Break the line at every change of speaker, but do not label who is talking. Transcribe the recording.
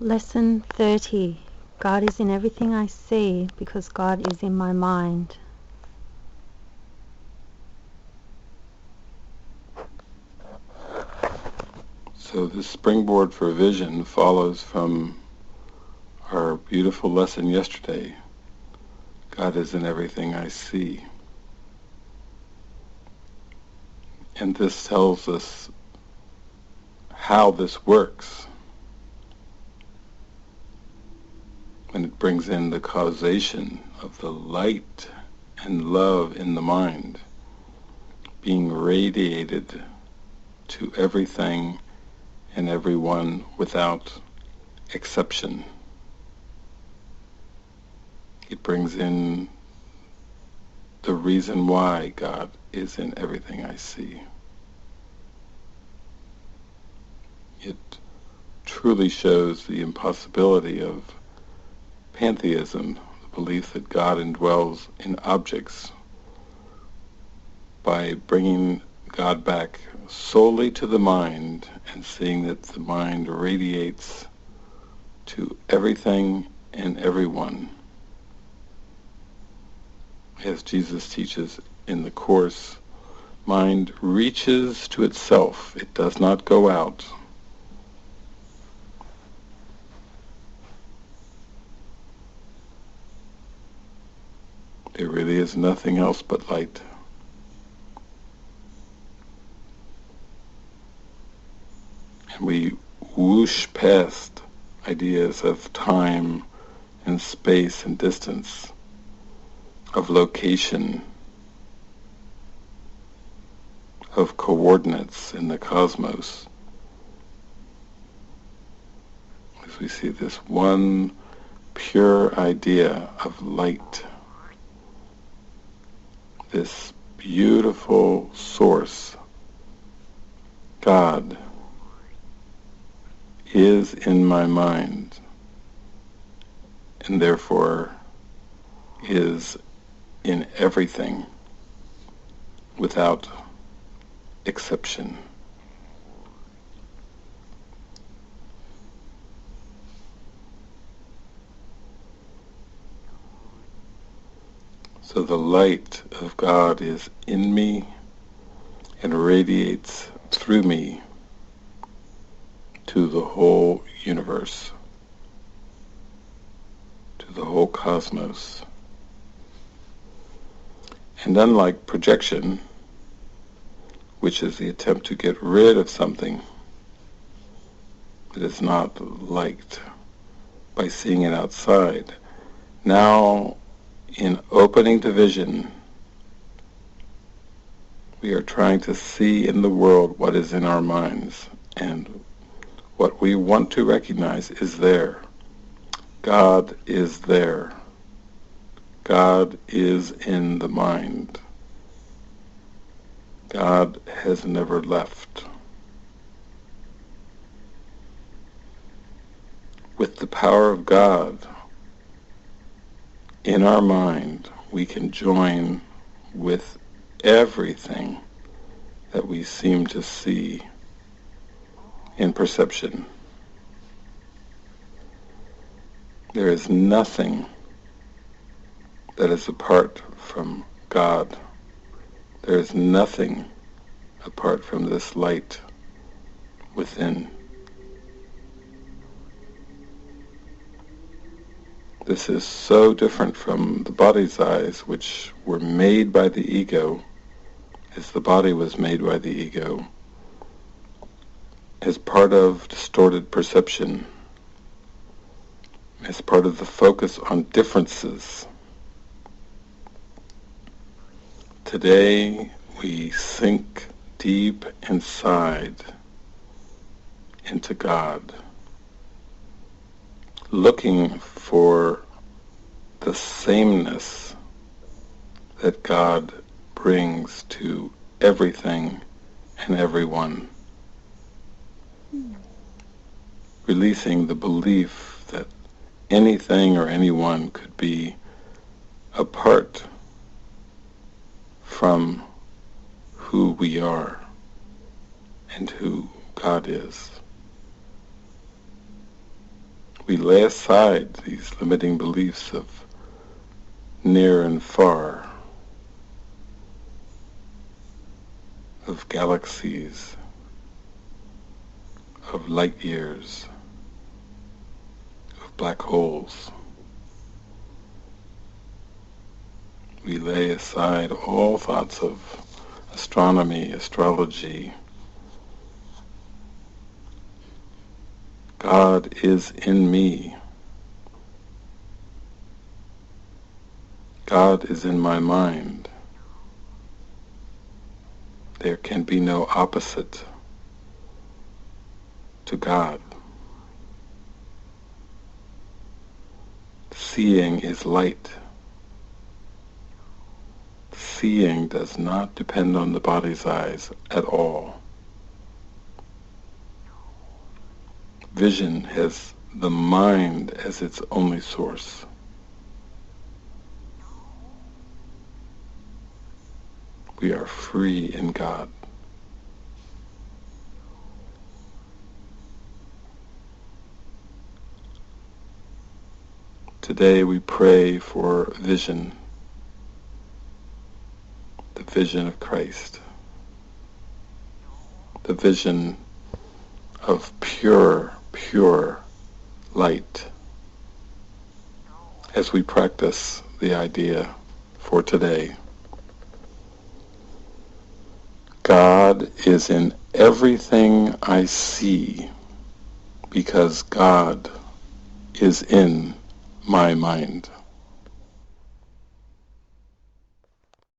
Lesson 30. God is in everything I see because God is in my mind.
So this springboard for vision follows from our beautiful lesson yesterday. God is in everything I see. And this tells us how this works when it brings in the causation of the light and love in the mind being radiated to everything and everyone without exception. It brings in the reason why God is in everything I see. It truly shows the impossibility of pantheism, the belief that God indwells in objects, by bringing God back solely to the mind and seeing that the mind radiates to everything and everyone. As Jesus teaches in the Course, mind reaches to itself. It does not go out. There really is nothing else but light. And we whoosh past ideas of time and space and distance, of location, of coordinates in the cosmos, as we see this one pure idea of light, this beautiful source, God, is in my mind, and therefore is in everything without exception. So the light of God is in me and radiates through me to the whole universe, to the whole cosmos. And unlike projection, which is the attempt to get rid of something that is not liked by seeing it outside, now in opening to vision, we are trying to see in the world what is in our minds, and what we want to recognize is there. God is there. God is in the mind. God has never left. With the power of God in our mind, we can join with everything that we seem to see in perception. There is nothing that is apart from God. There is nothing apart from this light within. This is so different from the body's eyes, which were made by the ego, as the body was made by the ego, as part of distorted perception, as part of the focus on differences. Today we sink deep inside into God, looking for the sameness that God brings to everything and everyone, releasing the belief that anything or anyone could be apart from who we are and who God is. We lay aside these limiting beliefs of near and far, of galaxies, of light years, of black holes. We lay aside all thoughts of astronomy, astrology. God is in me. God is in my mind. There can be no opposite to God. Seeing is light. Seeing does not depend on the body's eyes at all. Vision has the mind as its only source. We are free in God. Today we pray for vision, the vision of Christ, the vision of pure light, as we practice the idea for today. God is in everything I see because God is in my mind.